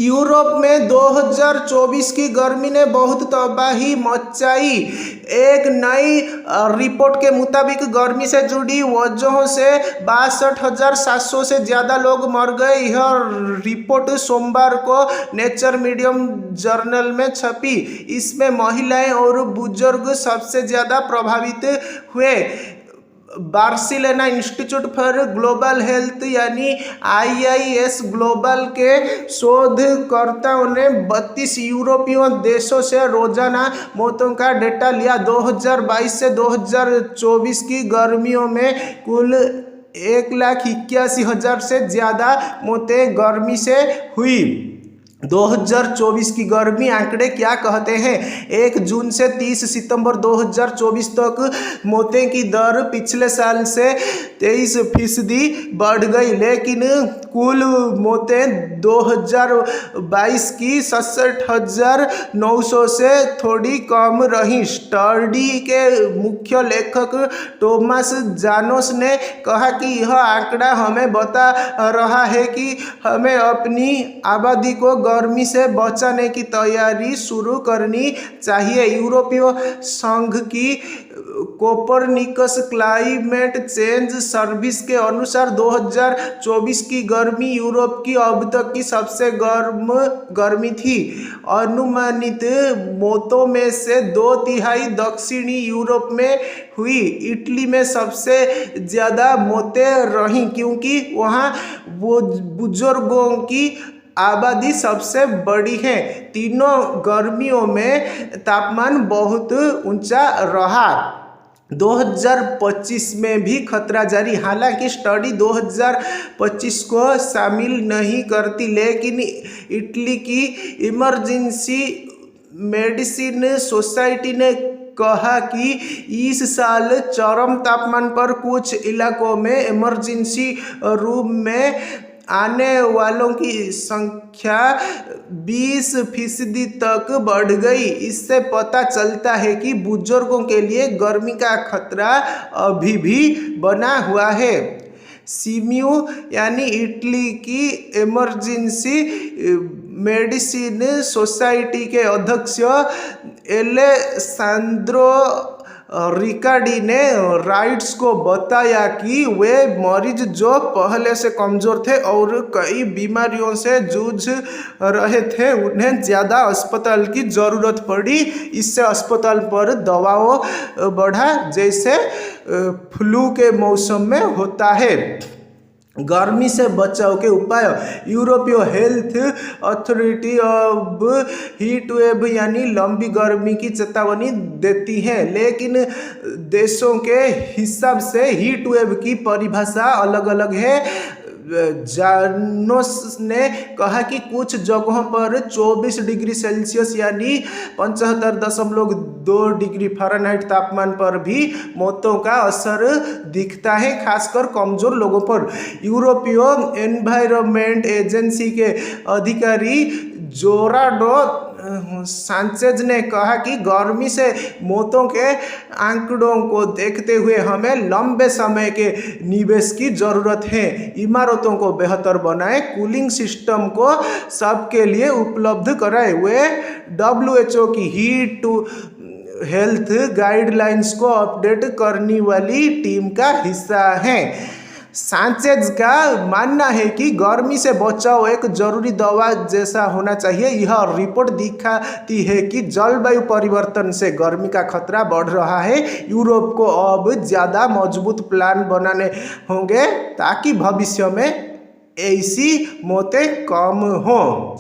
Europe में 2024 की गर्मी ने बहुत तबाही मचाई। एक नई रिपोर्ट के मुताबिक गर्मी से जुड़ी वजहों से 62,700 से ज़्यादा लोग मर गए। यह रिपोर्ट सोमवार को नेचर मीडियम जर्नल में छपी। इसमें महिलाएं और बुजुर्ग सबसे ज़्यादा प्रभावित हुए। Barcelona institute for global health यानी IIS ग्लोबल के शोधकर्ताओं ने 32 यूरोपीय देशों से रोजाना मौतों का डेटा लिया। 2022 से 2024 की गर्मियों में कुल 1,81,000 से ज़्यादा मौतें गर्मी से हुई। 2024 की गर्मी आंकड़े क्या कहते हैं? 1 जून से 30 सितंबर 2024 तक मौतें की दर पिछले साल से 23% बढ़ गई, लेकिन कुल मौतें 2022 की 67,900 से थोड़ी कम रहीं। स्टडी के मुख्य लेखक टोमास जानोस ने कहा कि यह आंकड़ा हमें बता रहा है कि हमें अपनी आबादी को गर्मी से बचाने की तैयारी शुरू करनी चाहिए। यूरोपीय संघ की कोपरनिकस क्लाइमेट चेंज सर्विस के अनुसार 2024 की गर्मी यूरोप की अब तक की सबसे गर्म गर्मी थी। अनुमानित मौतों में से 2/3 दक्षिणी यूरोप में हुई। इटली में सबसे ज़्यादा मौतें रहीं क्योंकि वहाँ बुजुर्गों की आबादी सबसे बड़ी है। तीनों गर्मियों में तापमान बहुत ऊंचा रहा। 2025 में भी खतरा जारी। हालांकि स्टडी 2025 को शामिल नहीं करती, लेकिन इटली की इमरजेंसी मेडिसिन सोसाइटी ने कहा कि इस साल चरम तापमान पर कुछ इलाकों में इमरजेंसी रूम में आने वालों की संख्या 20% तक बढ़ गई। इससे पता चलता है कि बुजुर्गों के लिए गर्मी का खतरा अभी भी बना हुआ है। सीम्यू यानी इटली की इमरजेंसी मेडिसिन सोसाइटी के अध्यक्ष एलेसांद्रो रिकार्डी ने राइट्स को बताया कि वे मरीज जो पहले से कमज़ोर थे और कई बीमारियों से जूझ रहे थे, उन्हें ज़्यादा अस्पताल की ज़रूरत पड़ी। इससे अस्पताल पर दबाव बढ़ा, जैसे फ्लू के मौसम में होता है। गर्मी से बचाव के उपाय। यूरोपीय हेल्थ अथॉरिटी अब हीट वेव यानी लंबी गर्मी की चेतावनी देती है, लेकिन देशों के हिसाब से हीट वेव की परिभाषा अलग अलग है। जानोस ने कहा कि कुछ जगहों पर 24 डिग्री सेल्सियस यानी 75.2 डिग्री फ़ारेनहाइट तापमान पर भी मौतों का असर दिखता है, खासकर कमज़ोर लोगों पर। यूरोपीय एनवायरनमेंट एजेंसी के अधिकारी जोराडो सांचेज ने कहा कि गर्मी से मौतों के आंकड़ों को देखते हुए हमें लंबे समय के निवेश की ज़रूरत है। इमारतों को बेहतर बनाएं, कूलिंग सिस्टम को सबके लिए उपलब्ध कराएं। वे WHO की हीट टू हेल्थ गाइडलाइंस को अपडेट करने वाली टीम का हिस्सा हैं। सांचेज का मानना है कि गर्मी से बचाव एक जरूरी दवा जैसा होना चाहिए। यह रिपोर्ट दिखाती है कि जलवायु परिवर्तन से गर्मी का खतरा बढ़ रहा है। यूरोप को अब ज़्यादा मजबूत प्लान बनाने होंगे ताकि भविष्य में ऐसी मौतें कम हों।